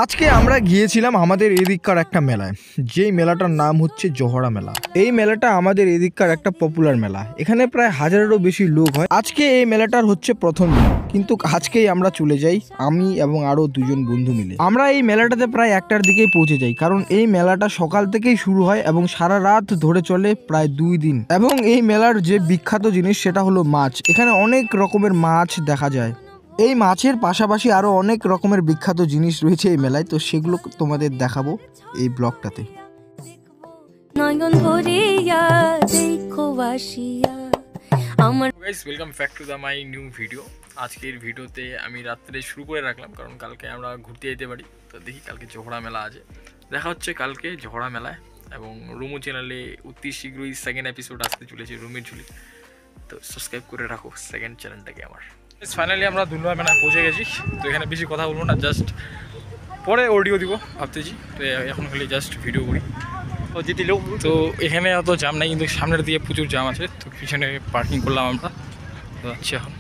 আজকে আমরা গিয়েছিলাম আমাদের এদিককার একটা মেলায়, যেই মেলাটার নাম হচ্ছে জহড়া মেলা। এই মেলাটা আমাদের এদিককার একটা পপুলার মেলা, এখানে প্রায় হাজারেরও বেশি লোক হয়। আজকে এই মেলাটার হচ্ছে প্রথম দিন, কিন্তু আজকেই আমরা চলে যাই আমি এবং আরো দুজন বন্ধু মিলে। আমরা এই মেলাটাতে প্রায় 1টার দিকেই পৌঁছে যাই, কারণ এই মেলাটা সকাল থেকেই শুরু হয় এবং সারা রাত ধরে চলে প্রায় 2 দিন। এবং এই মেলার যে বিখ্যাত জিনিস সেটা হলো মাছ। এখানে অনেক রকমের মাছ দেখা যায়। এই মাছের পাশাপাশি আরো অনেক রকমের বিখ্যাত জিনিস রয়েছে এই মেলায়, তো সেগুলো তোমাদের দেখাবো এই ব্লগটাতে। Welcome back to the my new video. আজকের ভিডিওতে আমি রাত্রে শুরু করে রাখলাম, কারণ কালকে আমরা ঘুরতে যেতে পারি। তো দেখি কালকে জহড়া মেলা আছে, দেখা হচ্ছে কালকে জহড়া মেলায়। এবং রুমু চ্যানেলে অতি শীঘ্রই সেকেন্ড এপিসোড আসতে চলেছে, রুমের ঝুলি। তো সাবস্ক্রাইব করে রাখো সেকেন্ড চ্যানেলটাকে আমার। ফাইনালি আমরা দুলবা মেলায় পৌঁছে গেছি। তো এখানে বেশি কথা বলবো না, জাস্ট পরে অডিও দিব ভাবতেছি। তো এখন খালি জাস্ট ভিডিও করি। তো এখানে অত জাম নাই, কিন্তু সামনের দিকে প্রচুর জাম আছে। তো পিছনে পার্কিং করলাম আমরা, তো যাচ্ছি এখন।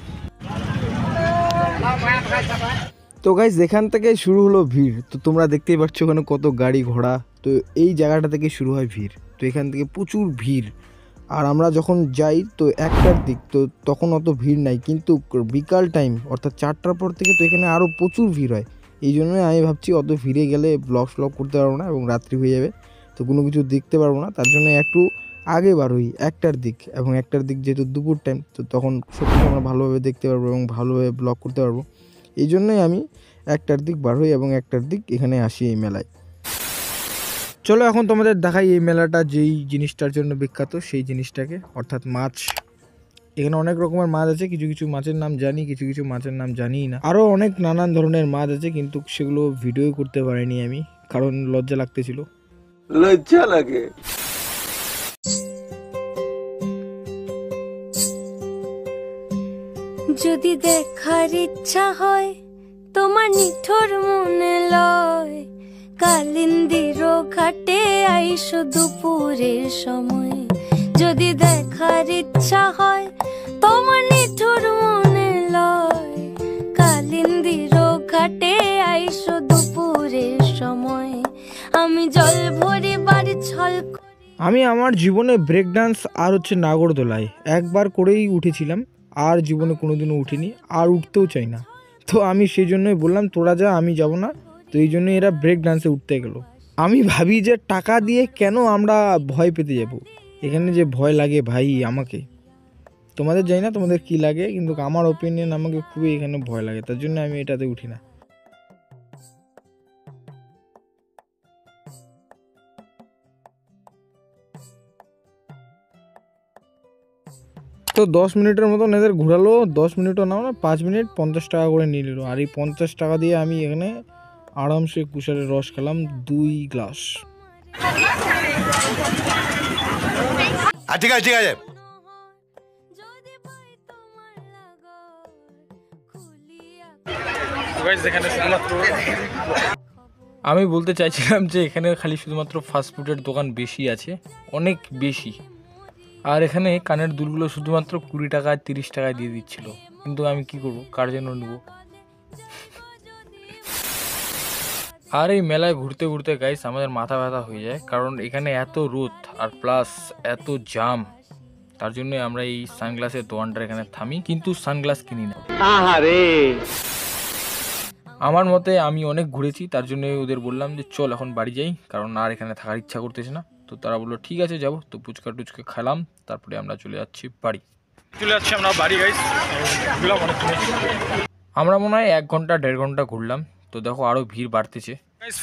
তো গাইস, এখান থেকে শুরু হলো ভিড়। তো তোমরা দেখতেই পাচ্ছ ওখানে কত গাড়ি ঘোড়া। তো এই জায়গাটা থেকে শুরু হয় ভিড়। তো এখান থেকে প্রচুর ভিড়। আর আমরা যখন যাই তো 1টার দিক, তো তখন অত ভিড় নাই, কিন্তু বিকাল টাইম অর্থাৎ 4টার পর থেকে তো এখানে আরও প্রচুর ভিড় হয়। এই জন্যই আমি ভাবছি অত ভিড়ে গেলে ব্লগ করতে পারবো না এবং রাত্রি হয়ে যাবে, তো কোনো কিছু দেখতে পারবো না। তার জন্য একটু আগে বার হই 1টার দিক, এবং 1টার দিক যেহেতু দুপুর টাইম, তো তখন সব কিছু আমরা ভালোভাবে দেখতে পারবো এবং ভালোভাবে ব্লগ করতে পারবো। এই জন্যই আমি 1টার দিক বার হই এবং 1টার দিক এখানে আসি এই মেলায়। চলো এখন তোমাদের দেখাই এই মেলাটা যেই জিনিসটার জন্য বিখ্যাত সেই জিনিসটাকে, অর্থাৎ মাছ। এখানে অনেক রকমের মাছ আছে, কিছু কিছু মাছের নাম জানি, কিছু কিছু মাছের নাম জানি না। আরও অনেক নানান ধরনের মাছ আছে, কিন্তু সেগুলো ভিডিও করতে পারিনি আমি, কারণ লজ্জা লাগতেছিল। লজ্জা লাগে। যদি দেখার ইচ্ছা হয় তোমার নিঠোর মনে লয়, কালিন্দির ঘাটে আইসো দুপুরের সময়। যদি দেখার ইচ্ছা হয় তোমার নিঠোর মনে লয়, কালিন্দির ঘাটে আইসো দুপুরের সময়। আমি জল ভরে বাড়ি ছল। আমি আমার জীবনে ব্রেক ডান্স আর হচ্ছে নাগরদোলায় একবার করেই উঠেছিলাম, আর জীবনে কোনোদিনও উঠিনি, আর উঠতেও চাই না। তো আমি সেই জন্যই বললাম তোরা যা, আমি যাব না। তো এই জন্য এরা ব্রেক ডান্সে উঠতে গেল। আমি ভাবি যে টাকা দিয়ে কেন আমরা ভয় পেতে যাব, এখানে যে ভয় লাগে ভাই আমাকে। তোমাদের জানি না তোমাদের কি লাগে, কিন্তু আমার ওপিনিয়ন আমাকে খুবই এখানে ভয় লাগে, তার জন্য আমি এটাতে উঠি না। তো 10 মিনিটের মতন এদের ঘোরালো, 10 মিনিটও নাও না, 5 মিনিট 50 টাকা করে নিয়ে নিল। আর এই 50 টাকা দিয়ে আমি এখানে আরামসে কুশারের রস খেলাম 2 গ্লাস। ঠিক আছে ঠিক আছে। আমি বলতে চাইছিলাম যে এখানে খালি শুধুমাত্র ফাস্টফুডের দোকান বেশি আছে, অনেক বেশি। আর এখানে কানের দুলগুলো শুধুমাত্র 20 টাকায় 30 টাকায় দিয়ে দিচ্ছিল, কিন্তু আমি কি করব, কার জন্য নেব। আর এই মেলায় ঘুরতে ঘুরতে গাইস আমাদের মাথা ব্যথা হয়ে যায়, কারণ এখানে এত রোদ আর প্লাস এত জাম। তার জন্য আমরা এই সানগ্লাসের দোকানটার এখানে থামি, কিন্তু সানগ্লাস কিনি না। আমার মতে আমি অনেক ঘুরেছি, তার জন্য ওদের বললাম যে চল এখন বাড়ি যাই, কারণ আর এখানে থাকার ইচ্ছা করতেছে না। তো তারা বললো ঠিক আছে যাবো। তো ফুচকা টুচকা খেলাম, তারপরে আমরা চলে যাচ্ছি বাড়ি। আমরা বাড়ি গাইস, আমরা মনে হয় 1 ঘন্টা 1.5 ঘন্টা ঘুরলাম। তো দেখো আরও ভিড় বাড়তেছে।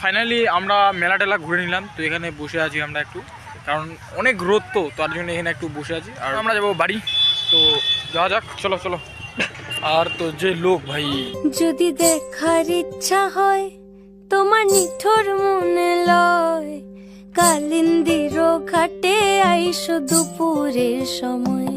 ফাইনালি আমরা মেলা টেলা ঘুরে নিলাম। তো এখানে বসে আছি আমরা একটু, কারণ অনেক রোদ, তো তার জন্য এখানে একটু বসে আছি। আর আমরা যাবো বাড়ি, তো যাওয়া যাক, চলো চলো। আর তো যে লোক ভাই, যদি দেখার ইচ্ছা হয় তোমার নিঠোর মনে লয়, কালিন্দির ঘাটে আইসো দুপুরের সময়।